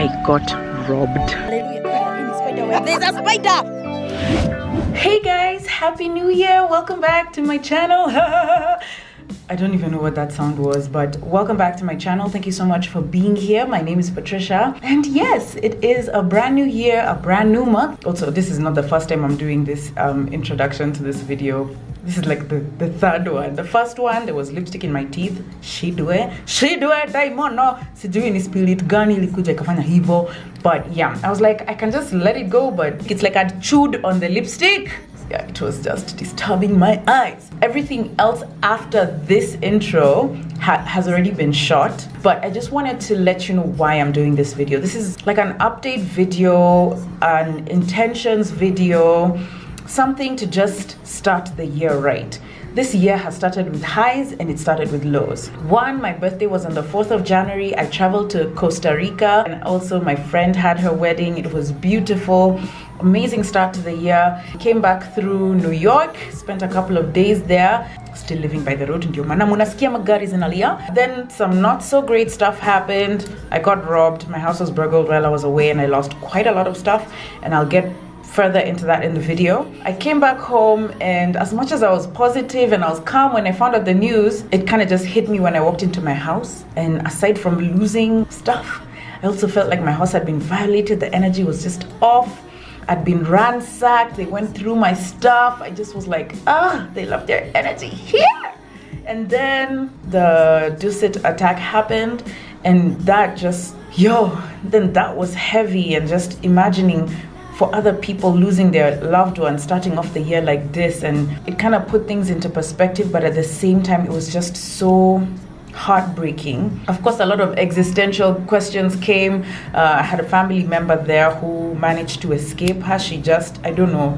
I got robbed. There's a spider! Hey guys, happy new year. Welcome back to my channel. I don't even know what that sound was, but welcome back to my channel. Thank you so much for being here. My name is Patricia, and yes, it is a brand new year, a brand new month. Also, this is not the first time I'm doing this introduction to this video. This is like the third one. The first one, there was lipstick in my teeth. Shidwe daimon no sijui ni spirit gani ilikuja ikafanya hivyo. But yeah, I was like, I can just let it go, but it's like I'd chewed on the lipstick. Yeah, it was just disturbing my eyes. Everything else after this intro has already been shot, but I just wanted to let you know why I'm doing this video. This is like an update video, an intentions video, something to just start the year right. This year has started with highs and it started with lows. One, my birthday was on the 4th of January. I traveled to Costa Rica, and also my friend had her wedding. It was beautiful. Amazing start to the year. Came back through New York, spent a couple of days there. Still living by the road. Then some not so great stuff happened. I got robbed. My house was burgled while I was away, and I lost quite a lot of stuff, and I'll get further into that in the video. I came back home, and as much as I was positive and I was calm when I found out the news, it kind of just hit me when I walked into my house. And aside from losing stuff, I also felt like my house had been violated. The energy was just off. I'd been ransacked. They went through my stuff. I just was like, they love their energy here. And then the Dusit attack happened, and that just, then that was heavy. And just imagining for other people losing their loved ones, starting off the year like this, and it kind of put things into perspective, but at the same time, it was just so heartbreaking. Of course, a lot of existential questions came. I had a family member there who managed to escape her. She just, I don't know,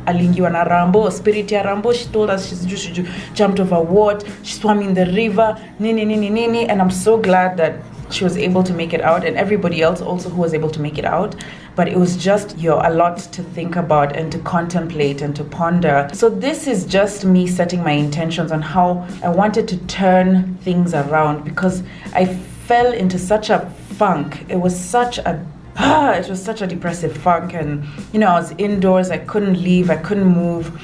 alingiwa na Rambo, spirit ya Rambo. She told us she jumped over what, she swam in the river, nini, and I'm so glad that she was able to make it out, and everybody else also who was able to make it out. But it was just a lot to think about and to contemplate and to ponder. So this is just me setting my intentions on how I wanted to turn things around, because I fell into such a funk. It was such a depressive funk, and I was indoors, I couldn't leave, I couldn't move.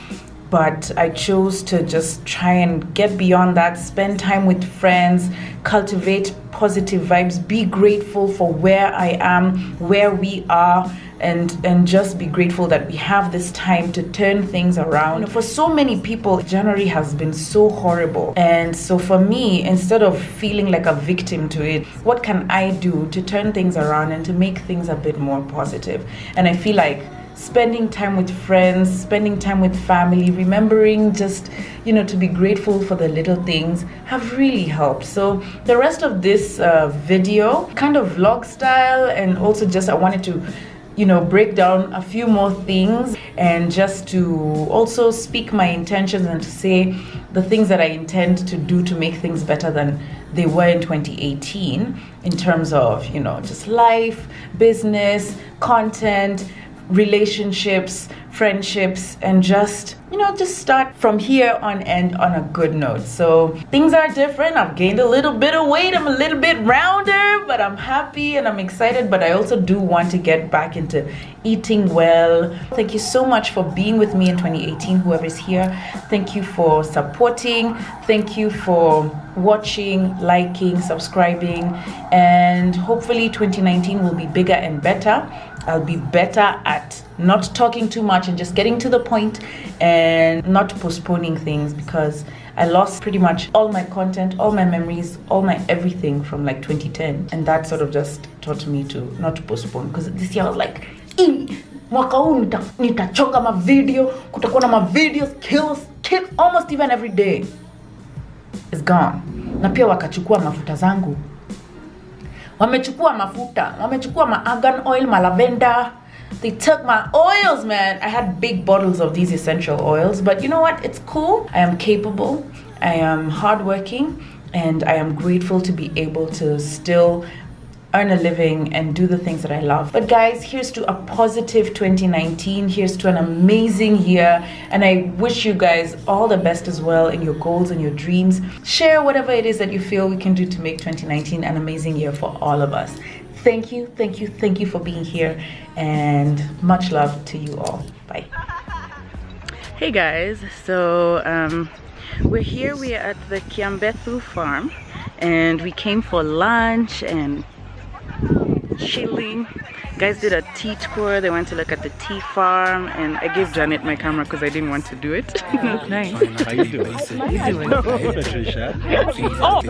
But I chose to just try and get beyond that, spend time with friends, cultivate positive vibes, be grateful for where I am, where we are, and just be grateful that we have this time to turn things around. For so many people, January has been so horrible. And so for me, instead of feeling like a victim to it, what can I do to turn things around and to make things a bit more positive? And I feel like spending time with friends, spending time with family, remembering just, to be grateful for the little things have really helped. So the rest of this video, kind of vlog style, and also just I wanted to, break down a few more things, and just to also speak my intentions and to say the things that I intend to do to make things better than they were in 2018 in terms of, just life, business, content, relationships, friendships, and just start from here on end on a good note. So things are different. I've gained a little bit of weight. I'm a little bit rounder, but I'm happy and I'm excited. But I also do want to get back into eating well. Thank you so much for being with me in 2018, whoever's here. Thank you for supporting. Thank you for watching, liking, subscribing, and hopefully 2019 will be bigger and better. I'll be better at not talking too much and just getting to the point and not postponing things, because I lost pretty much all my content, all my memories, all my everything from like 2010, and that sort of just taught me to not postpone, because this year I was like, mwaka huu nitachoka ma video, kutakuwa na ma videos, kill almost even every day. It's gone. Na pia wakachukua mafuta zangu. Wamechukua ma argan oil, ma lavender. They took my oils, man. I had big bottles of these essential oils, but you know what? It's cool. I am capable. I am hardworking, and I am grateful to be able to still earn a living and do the things that I love. But guys, here's to a positive 2019. Here's to an amazing year. And I wish you guys all the best as well in your goals and your dreams. Share whatever it is that you feel we can do to make 2019 an amazing year for all of us. thank you for being here, and much love to you all. Bye. Hey guys, so we're here. We're at the Kiambethu farm, and we came for lunch and chilling. Guys did a tea tour. They went to look at the tea farm, and I gave Janet my camera because I didn't want to do it. Nice. How you doing? How you doing? Patricia. Oh.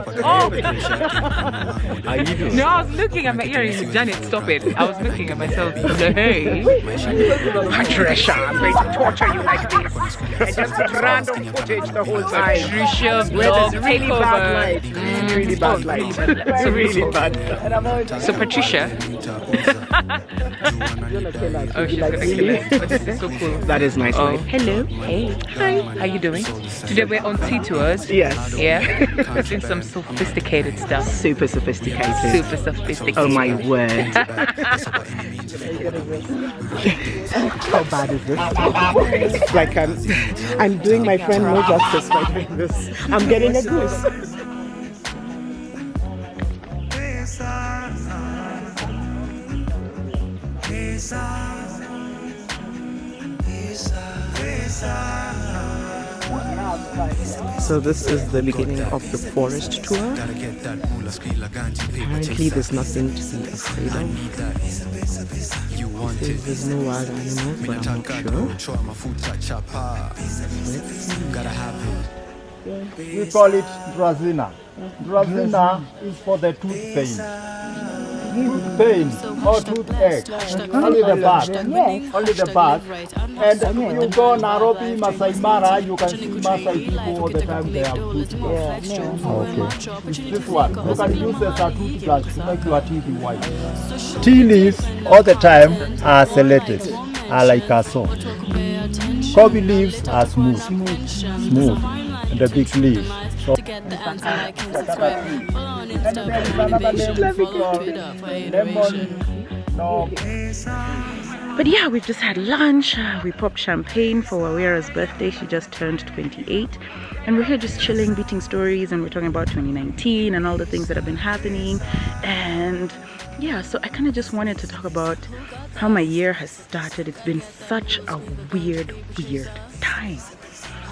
How you doing? No, I was looking at my earrings. Janet, stop it. I was looking at myself. Hey. Patricia, I'm going to torture you like this. I just put random footage the whole time. Patricia vlog takeover. Really bad light. It's really bad. So Patricia. Oh, she's gonna kill it. But this is so cool. That is nice. Oh, Light. hello. Hey. Hi. How you doing? Today we're on tea tours. Yes. Yeah. Doing some sophisticated stuff. Super sophisticated. Super sophisticated. Oh my word. How bad is this? It's like I'm doing my friend no justice by doing this. I'm getting a goose. So this is the beginning of the forest tour. Apparently there's nothing to be afraid of. There's no wild animals, but I'm not sure. We call it Drazina. Drazina is for the tooth pain. Tooth pain or toothache. Only the back. Only the back. And you go Nairobi, Masai Mara, you can see Masai people all the time they have toothbrush. Okay. It's this one. You can use as a toothbrush to make your teeth white. Tea leaves all the time are selected, are like a so. Coffee leaves are smooth. Smooth. And the big leaves. So But yeah, we've just had lunch. We popped champagne for Wawira's birthday. She just turned 28. And we're here just chilling, beating stories, and we're talking about 2019 and all the things that have been happening. And yeah, so I kind of just wanted to talk about how my year has started. It's been such a weird time.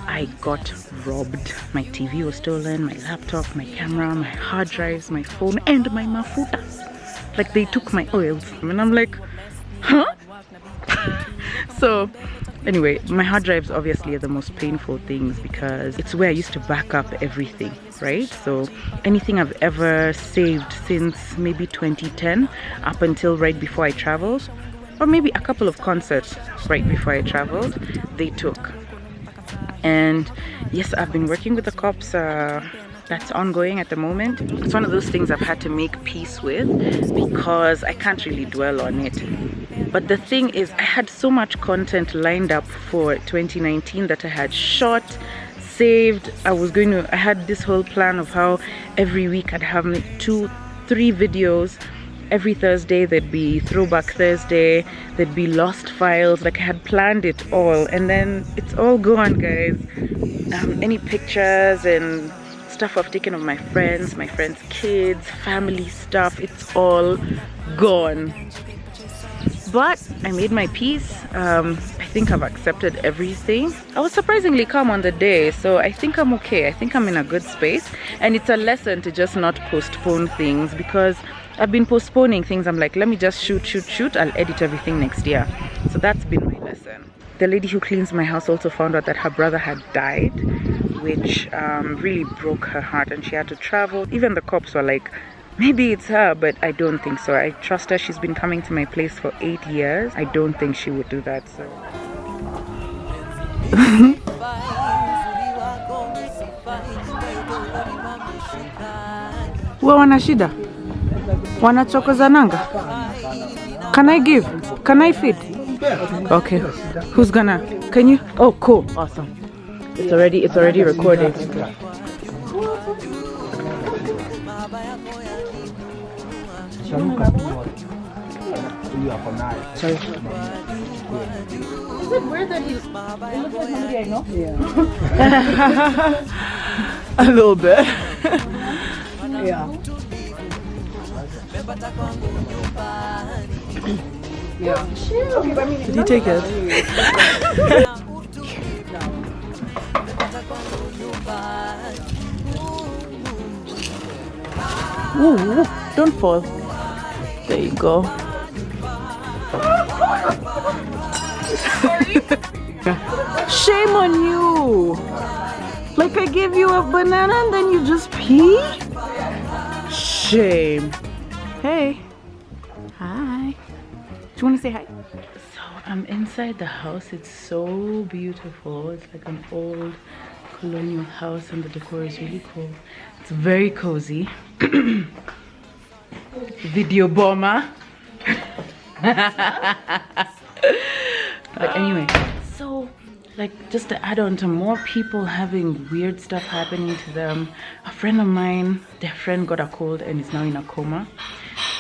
I got robbed. My TV was stolen, my laptop, my camera, my hard drives, my phone, and my mafutas. Like, they took my oils. And I'm like, huh? So anyway, my hard drives obviously are the most painful things because it's where I used to back up everything, right? So anything I've ever saved since maybe 2010 up until right before I traveled, or maybe a couple of concerts right before I traveled, they took. And yes, I've been working with the cops. That's ongoing at the moment. It's one of those things I've had to make peace with because I can't really dwell on it. But the thing is, I had so much content lined up for 2019 that I had shot, saved. I had this whole plan of how every week I'd have 2-3 videos. Every Thursday there'd be Throwback Thursday, there'd be Lost Files. Like, I had planned it all, and then it's all gone, guys. Any pictures and stuff I've taken of my friends' kids, family stuff, it's all gone. But I made my peace. I think I've accepted everything. I was surprisingly calm on the day, so I think I'm okay. I think I'm in a good space, and it's a lesson to just not postpone things because I've been postponing things. I'm like, let me just shoot. I'll edit everything next year. So that's been my lesson. The lady who cleans my house also found out that her brother had died, which really broke her heart, and she had to travel. Even the cops were like, maybe it's her, but I don't think so. I trust her. She's been coming to my place for 8 years. I don't think she would do that. So wana shida? Wanachokozananga? Can I give? Can I feed? Okay. Who's gonna? Can you? Oh, cool. Awesome. It's already recording. Sorry. Is it weird that he's... It looks like somebody I know? Yeah. A little bit. Yeah. Did he take it? Ooh, don't fall. There you go. Shame on you. Like I gave you a banana and then you just pee? Shame. Hey. Hi. Do you want to say hi? So I'm inside the house. It's so beautiful. It's like an old colonial house and the decor is really cool. It's very cozy. Video bomber. But anyway, so like just to add on to more people having weird stuff happening to them. A friend of mine, their friend got a cold and is now in a coma.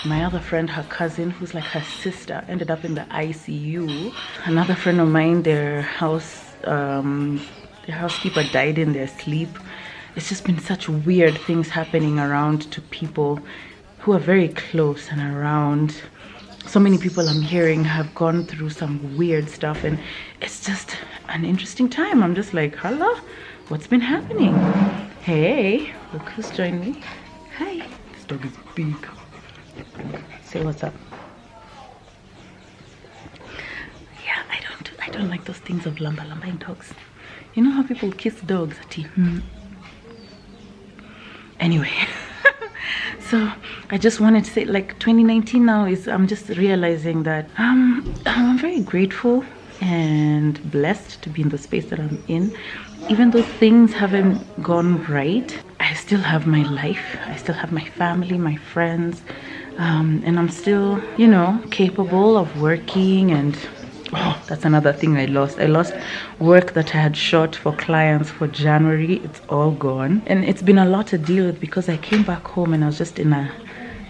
My other friend, her cousin, who's like her sister, ended up in the ICU. Another friend of mine, their housekeeper died in their sleep. It's just been such weird things happening around to people who are very close and around. So many people I'm hearing have gone through some weird stuff, and it's just an interesting time. I'm just like, hello, what's been happening? Hey, look who's joined me. Hi. This dog is big. Say what's up. Yeah, I don't like those things of lamba in dogs. You know how people kiss dogs? Anyway. So I just wanted to say, like, 2019 now is, I'm just realizing that I'm very grateful and blessed to be in the space that I'm in. Even though things haven't gone right, I still have my life. I still have my family, my friends, and I'm still, you know, capable of working. And oh, that's another thing I lost. I lost work that I had shot for clients for January. It's all gone. And it's been a lot to deal with because I came back home and I was just in a,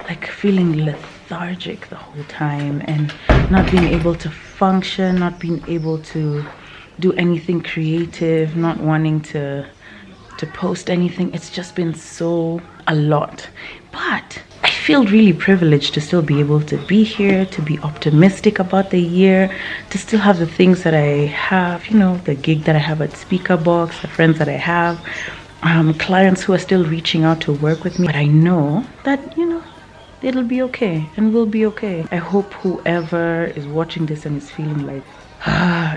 like, feeling lethargic the whole time and not being able to function, not being able to do anything creative, not wanting to post anything. It's just been so a lot. But I feel really privileged to still be able to be here, to be optimistic about the year, to still have the things that I have, you know, the gig that I have at Speaker Box, the friends that I have, clients who are still reaching out to work with me. But I know that, you know, it'll be okay and we'll be okay. I hope whoever is watching this and is feeling like,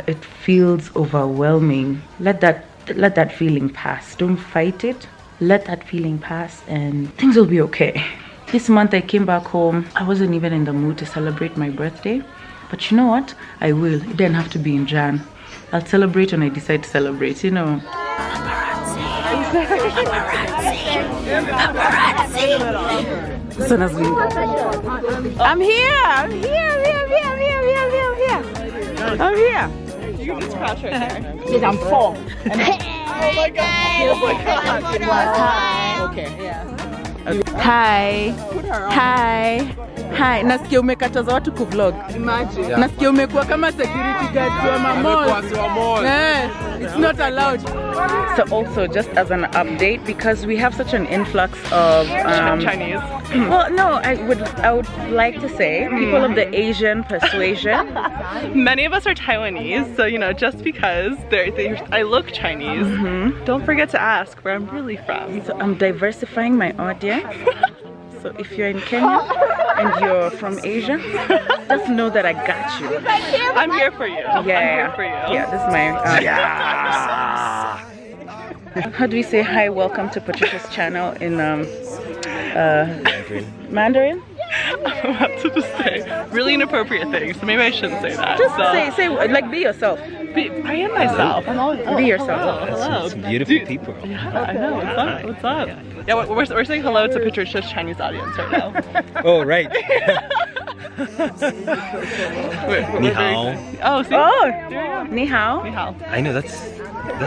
it feels overwhelming, let that feeling pass. Don't fight it. Let that feeling pass and things will be okay. This month I came back home. I wasn't even in the mood to celebrate my birthday. But you know what? I will. It didn't have to be in Jan. I'll celebrate when I decide to celebrate, you know. I'm here. You can just crouch right there. Yes, I'm 4. Oh my god. Oh my god. Okay. Hi. Hi. Nasikia umekataza watu kuvlog. Imagine. Nasikia umekuwa kama security guard kwa mall. It's not allowed. So also just as an update, because we have such an influx of Chinese. Well, no, I would like to say people of the Asian persuasion. Many of us are Taiwanese, so you know, just because I look Chinese, don't forget to ask where I'm really from. So I'm diversifying my audience. So if you're in Kenya and you're from Asia, just know that I got you. I'm here for you. Yeah, I'm here for you. Yeah, this is my How do we say hi, welcome to Patricia's channel in Mandarin? I'm about to just say really inappropriate things, so maybe I shouldn't say that. Just say like, be yourself. I am myself. Be yourself. Hello. Some beautiful people. Yeah, I know. What's up? Yeah, we're saying hello to Patricia's Chinese audience right now. Oh, right. Ni hao. Oh, see? Oh, there you go. ni hao. Ni hao. I know, that's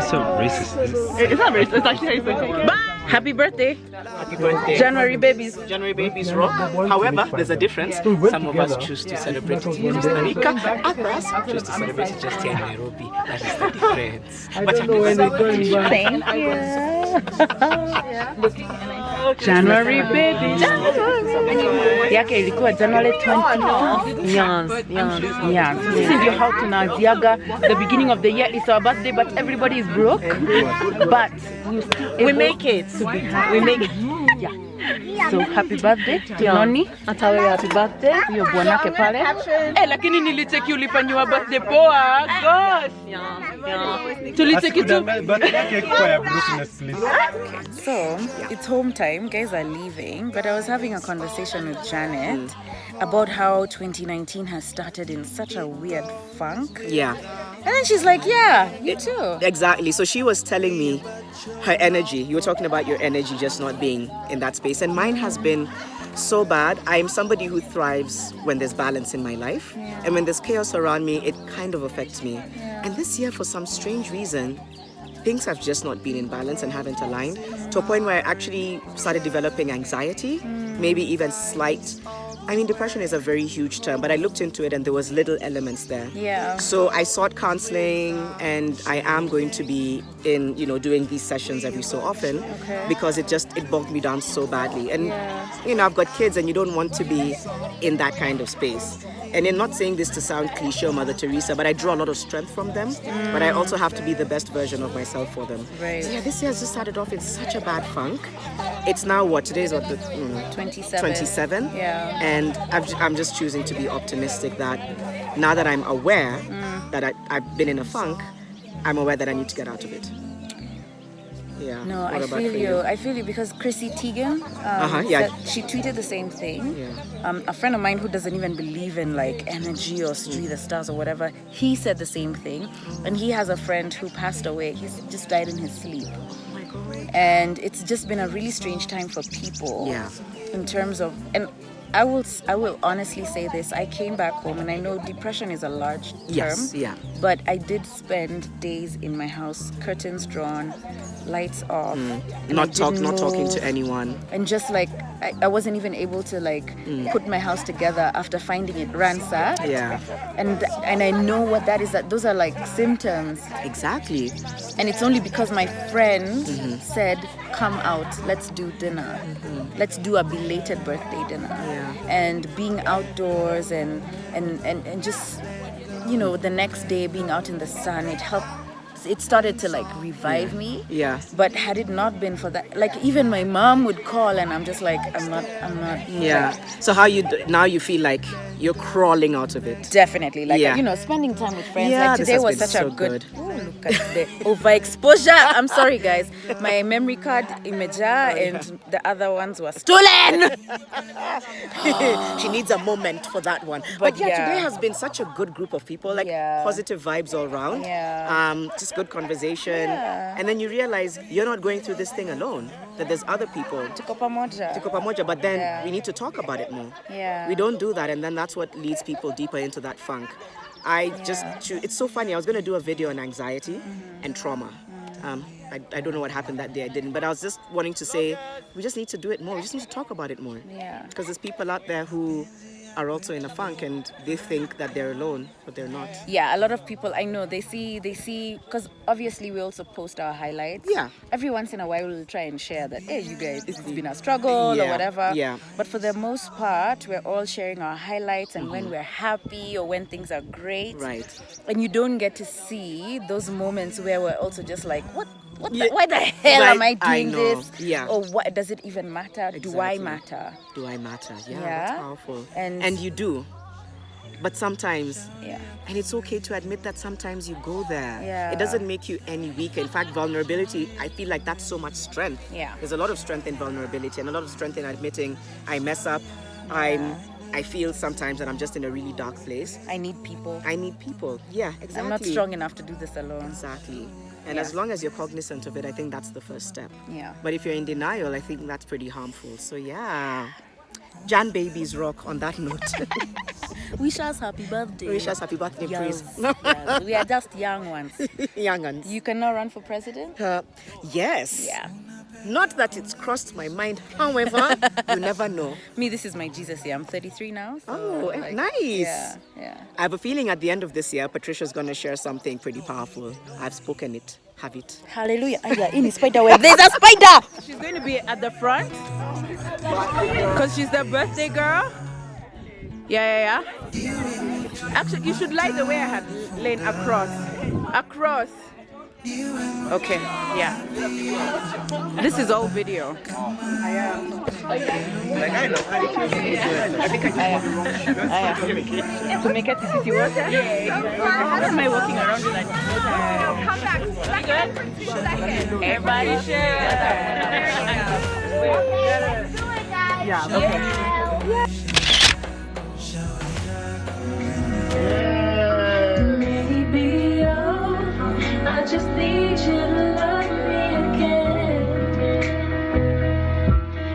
so racist. It's not racist, it's actually how you say it. Happy birthday. Happy birthday. January babies. January babies rock. However, there's a difference. Some of us choose to celebrate it in Costa Rica. Others choose to celebrate it just here in Nairobi. That is the difference. But happy birthday. Thank you. January baby. Yake ilikuwa January 20. Yeah. Sisi ndio how tunaziaga. The beginning of the year is our birthday, but everybody is broke. But we make it. We make it. Yeah. So happy birthday to Noni. Atawe happy birthday. Hiyo bwanake pale. Lakini nilicheki ulifanywa birthday poa. Gosh. Tulicheki tu. So, it's home time. Guys are leaving, but I was having a conversation with Janet about how 2019 has started in such a weird funk. Yeah. And then she's like, yeah, you too. Exactly. So she was telling me her energy. You were talking about your energy just not being in that space. And mine has been so bad. I'm somebody who thrives when there's balance in my life. Yeah. And when there's chaos around me, it kind of affects me. Yeah. And this year, for some strange reason, things have just not been in balance and haven't aligned to a point where I actually started developing anxiety, maybe even slight. I mean, depression is a very huge term, but I looked into it and there was little elements there. Yeah. So I sought counseling, and I am going to be in, doing these sessions every so often, because it bogged me down so badly. And, I've got kids, and you don't want to be in that kind of space. And I'm not saying this to sound cliche or Mother Teresa, but I draw a lot of strength from them. But I also have to be the best version of myself for them. Right. So yeah, this year has just started off in such a bad funk. It's now what? Today's what? 27. Yeah. And I'm just choosing to be optimistic that now that I'm aware that I've been in a funk, I'm aware that I need to get out of it. Yeah. No, what I about feel for you. I feel you because Chrissy Teigen, she tweeted the same thing. Yeah. A friend of mine who doesn't even believe in like energy or Street the Stars or whatever, he said the same thing. And he has a friend who passed away. He's just died in his sleep. Oh my God. And it's just been a really strange time for people. Yeah. In terms of, and I will honestly say this. I came back home, and I know depression is a large term. Yes, yeah. But I did spend days in my house, curtains drawn, lights off, not talking to anyone, and just like I wasn't even able to like put my house together after finding it ransacked. Yeah. And I know what that is. That those are like symptoms. Exactly. And it's only because my friend said, "Come out, let's do dinner. Let's do a belated birthday dinner." Yeah. And being outdoors and just the next day being out in the sun, it helped. It started to like revive me. Yeah. But had it not been for that, like even my mom would call, and I'm just like, I'm not. Yeah. Like, so how now you feel like you're crawling out of it? Definitely. Like spending time with friends. Yeah, like today was such a good. Oh, look at the overexposure. I'm sorry, guys. My memory card imager and the other ones were stolen. She needs a moment for that one. But today has been such a good group of people, like positive vibes all around. Yeah. Just good conversation. Yeah. And then you realize you're not going through this thing alone, that there's other people. Tuko pamoja. But then we need to talk about it more. Yeah. We don't do that, and then that's what leads people deeper into that funk. It's so funny. I was going to do a video on anxiety and trauma. I don't know what happened that day. I didn't. But I was just wanting to say, we just need to do it more. We just need to talk about it more. Yeah. Because there's people out there who are also in a funk, and they think that they're alone, but they're not. Yeah, a lot of people I know, they see, because obviously we also post our highlights. Yeah. Every once in a while we'll try and share that, hey, you guys, it's been a struggle or whatever. Yeah. But for the most part, we're all sharing our highlights and when we're happy or when things are great. Right. And you don't get to see those moments where we're also just like, why the hell am I doing this? Yeah. Or what does it even matter? Exactly. Do I matter? Do I matter? Yeah, that's powerful. And you do. But sometimes, yeah. And it's okay to admit that sometimes you go there. Yeah. It doesn't make you any weaker. In fact, vulnerability, I feel like that's so much strength. Yeah. There's a lot of strength in vulnerability and a lot of strength in admitting I mess up. I feel sometimes that I'm just in a really dark place. I need people. Yeah, exactly. I'm not strong enough to do this alone. Exactly. And as long as you're cognizant of it, I think that's the first step. Yeah. But if you're in denial, I think that's pretty harmful. So yeah. Jan babies rock on that note. Wish us happy birthday. Wish us happy birthday, please. Yes. We are just young ones. Young ones. You cannot run for president? Yes. Yeah. Not that it's crossed my mind. However, you never know. Me, this is my Jesus year. I'm 33 now. So Oh, nice. Yeah. I have a feeling at the end of this year, Patricia's going to share something pretty powerful. I've spoken it. Have it. Hallelujah. In the spider web. There's a spider. She's going to be at the front because she's the birthday girl. Yeah. Actually, you should lie the way I had lain across. Okay, yeah. This is all video. Like, I know. I think I To make it to see water? How am I walking around with that? Come back. Everybody share. Yeah, okay. I just need you to love me again.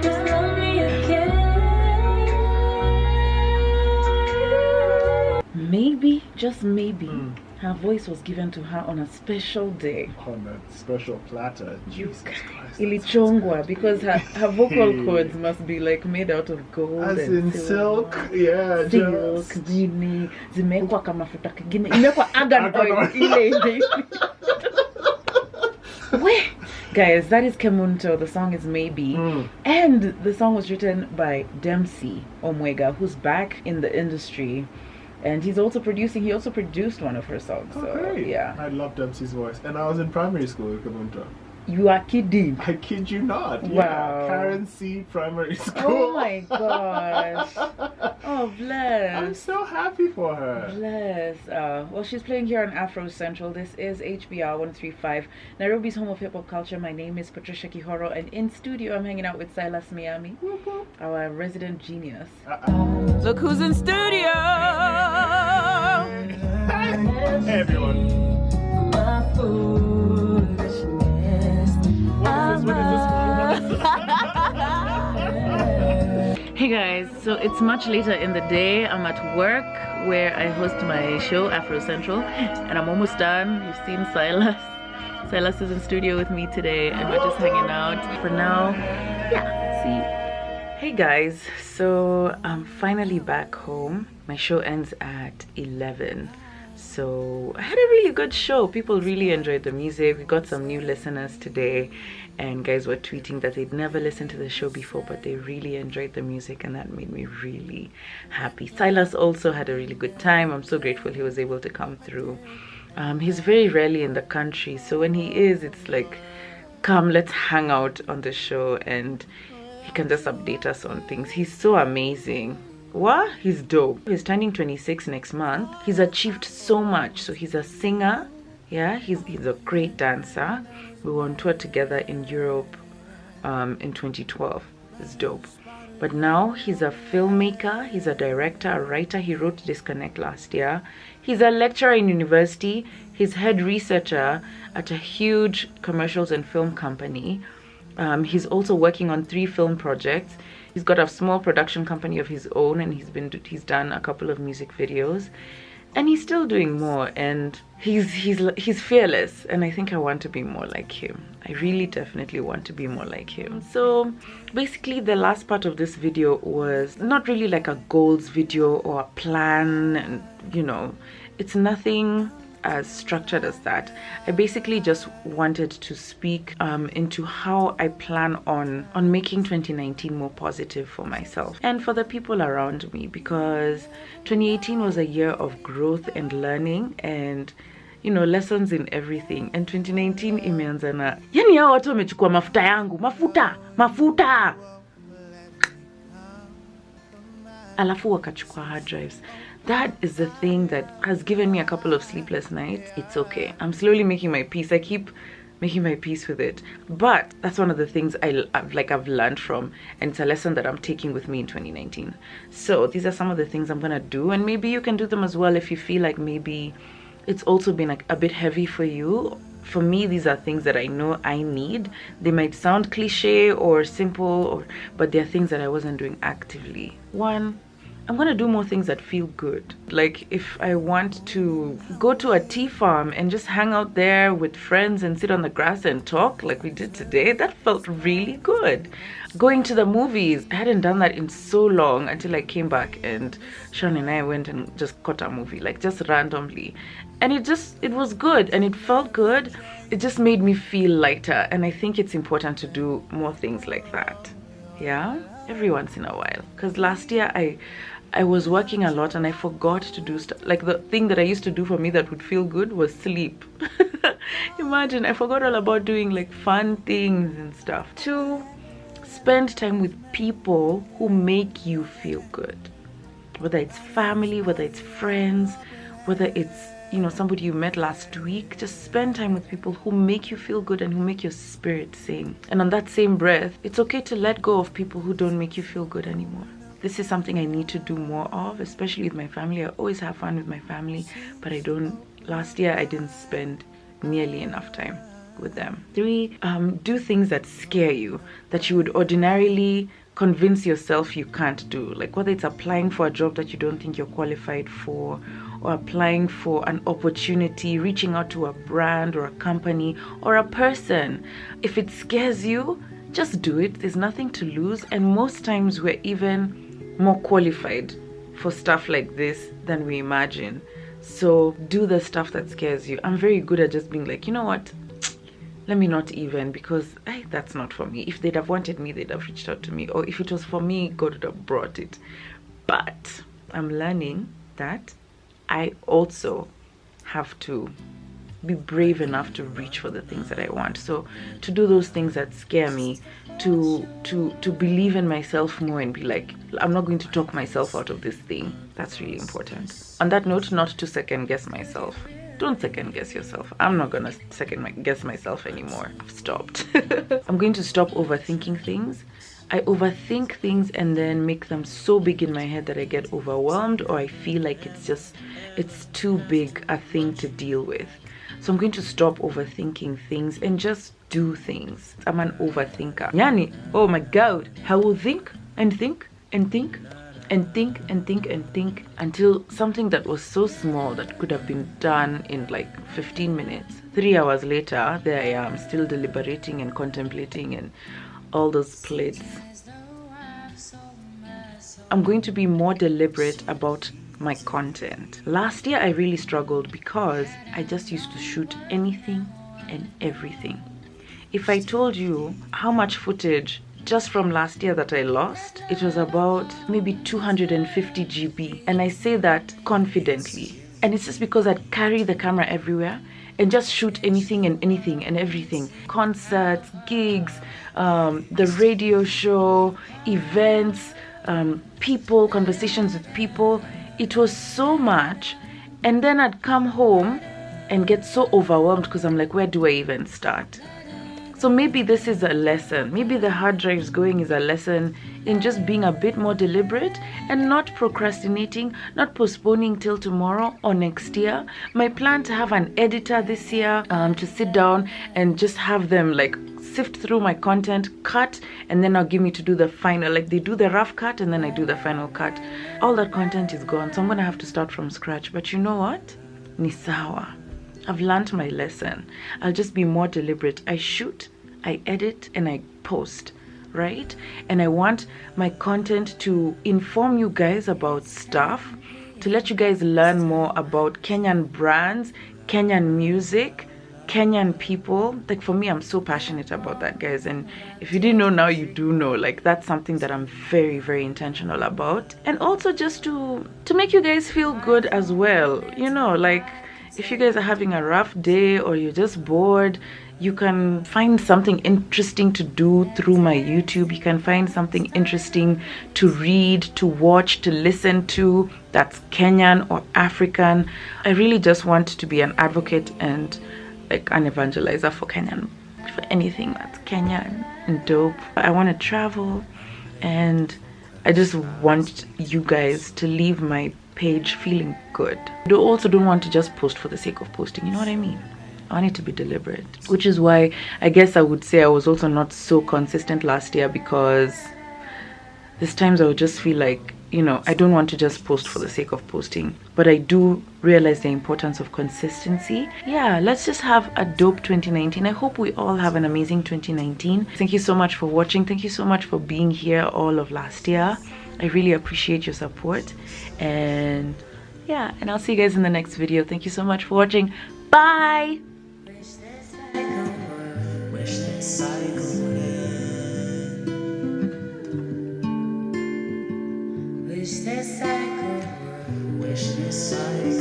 Just love me again. Maybe, just maybe, her voice was given to her on a special day. On a special platter. Jesus Christ. Ilichongwa, because her vocal cords must be like made out of gold. As and in silk, yeah. Silk, nini, zimekwa kama mafuta kingine, imekwa argan oil ile. Guys, that is Kemunto. The song is Maybe. And the song was written by Dempsey Omwega, who's back in the industry. And he also produced one of her songs. Oh, so great. yeah. I love Dempsey's voice. And I was in primary school with Kabunta. You are kidding. I kid you not. Wow. Yeah. Karen C. Primary School. Oh my gosh. Oh, bless. I'm so happy for her. Bless. Well, she's playing here on Afro Central. This is HBR 135, Nairobi's home of hip hop culture. My name is Patricia Kihoro, and in studio I'm hanging out with Silas Miami, our resident genius. Look who's in studio! Hey everyone. What is this? Hey guys, so it's much later in the day. I'm at work where I host my show Afro Central, and I'm almost done. You've seen Silas. Silas is in studio with me today, and we're just hanging out for now. Yeah, see. Hey guys, so I'm finally back home. My show ends at 11. So I had a really good show. People really enjoyed the music. We got some new listeners today, and guys were tweeting that they'd never listened to the show before, but they really enjoyed the music, and that made me really happy. Silas also had a really good time. I'm so grateful he was able to come through. He's very rarely in the country, so when he is, it's like, come, let's hang out on the show, and he can just update us on things. He's so amazing. What? He's dope. He's turning 26 next month. He's achieved so much. So he's a singer. Yeah, he's a great dancer. We were on tour together in Europe in 2012. It's dope. But now he's a filmmaker, he's a director, a writer. He wrote Disconnect last year. He's a lecturer in university. He's head researcher at a huge commercials and film company. He's also working on 3 film projects. He's got a small production company of his own, and he's done a couple of music videos, and he's still doing more. And he's fearless, and I think I want to be more like him. I really definitely want to be more like him. So basically, the last part of this video was not really like a goals video or a plan, and you know, it's nothing as structured as that. I basically just wanted to speak into how I plan on making 2019 more positive for myself and for the people around me, because 2018 was a year of growth and learning and, you know, lessons in everything. And 2019 imeanza na yani hao watu wamechukua mafuta yangu, mafuta alafu wakachukua hard drives. That is the thing that has given me a couple of sleepless nights. It's okay. I'm slowly making my peace. I keep making my peace with it. But that's one of the things I've learned from, and it's a lesson that I'm taking with me in 2019. So these are some of the things I'm gonna do, and maybe you can do them as well if you feel like maybe it's also been like a bit heavy for you. For me, these are things that I know I need. They might sound cliche or simple, but they're things that I wasn't doing actively. 1, I'm gonna do more things that feel good. Like if I want to go to a tea farm and just hang out there with friends and sit on the grass and talk like we did today, that felt really good. Going to the movies, I hadn't done that in so long until I came back and Sean and I went and just caught a movie, like just randomly. And it was good and it felt good. It just made me feel lighter, and I think it's important to do more things like that. Yeah, every once in a while. Because last year I was working a lot and I forgot to do stuff. Like the thing that I used to do for me that would feel good was sleep. Imagine, I forgot all about doing like fun things and stuff. 2, spend time with people who make you feel good. Whether it's family, whether it's friends, whether it's, you know, somebody you met last week. Just spend time with people who make you feel good and who make your spirit sing. And on that same breath, it's okay to let go of people who don't make you feel good anymore. This is something I need to do more of, especially with my family. I always have fun with my family, but last year I didn't spend nearly enough time with them. 3, do things that scare you, that you would ordinarily convince yourself you can't do. Like whether it's applying for a job that you don't think you're qualified for, or applying for an opportunity, reaching out to a brand or a company or a person. If it scares you, just do it. There's nothing to lose, and most times we're even more qualified for stuff like this than we imagine. So do the stuff that scares you. I'm very good at just being like, you know what, let me not even, because that's not for me. If they'd have wanted me, they'd have reached out to me, or if it was for me, God would have brought it. But I'm learning that I also have to be brave enough to reach for the things that I want. So to do those things that scare me, to believe in myself more and be like, I'm not going to talk myself out of this thing. That's really important. On that note, not to second guess myself. Don't second guess yourself. I'm not gonna second guess myself anymore. I've stopped. I'm going to stop overthinking things. I overthink things and then make them so big in my head that I get overwhelmed, or I feel like it's too big a thing to deal with. So I'm going to stop overthinking things and just do things. I'm an overthinker. Yani, oh my God, I will think and think and think and think and think and think until something that was so small that could have been done in like 15 minutes. 3 hours later, there I am still deliberating and contemplating and all those plates. I'm going to be more deliberate about my content. Last year I really struggled because I just used to shoot anything and everything. If I told you how much footage just from last year that I lost, it was about maybe 250 GB, and I say that confidently. And it's just because I'd carry the camera everywhere and just shoot anything and everything. Concerts, gigs, the radio show, events, people, conversations with people. It was so much, and then I'd come home and get so overwhelmed because I'm like, where do I even start? So maybe this is a lesson. Maybe the hard drives going is a lesson in just being a bit more deliberate and not procrastinating, not postponing till tomorrow or next year. My plan to have an editor this year, to sit down and just have them like sift through my content, cut, and then now give me to do the final. Like they do the rough cut and then I do the final cut. All that content is gone, so I'm gonna have to start from scratch. But you know what? Ni sawa. I've learned my lesson. I'll just be more deliberate. I shoot, I edit, and I post, right? And I want my content to inform you guys about stuff, to let you guys learn more about Kenyan brands, Kenyan music, Kenyan people. Like for me, I'm so passionate about that, guys. And if you didn't know, now you do know. Like that's something that I'm very, very intentional about. And also just to make you guys feel good as well. You know, like if you guys are having a rough day or you're just bored, you can find something interesting to do through my YouTube. You can find something interesting to read, to watch, to listen to that's Kenyan or African. I really just want to be an advocate and like an evangelizer for Kenyan, for anything that's Kenyan and dope. I want to travel, and I just want you guys to leave my page feeling good. I also don't want to just post for the sake of posting, you know what I mean? I want it to be deliberate, which is why I guess I would say I was also not so consistent last year, because there's times I would just feel like you know, I don't want to just post for the sake of posting, but I do realize the importance of consistency. Yeah, let's just have a dope 2019. I hope we all have an amazing 2019. Thank you so much for watching. Thank you so much for being here all of last year. I really appreciate your support. And yeah, and I'll see you guys in the next video. Thank you so much for watching. Bye. Wish this cycle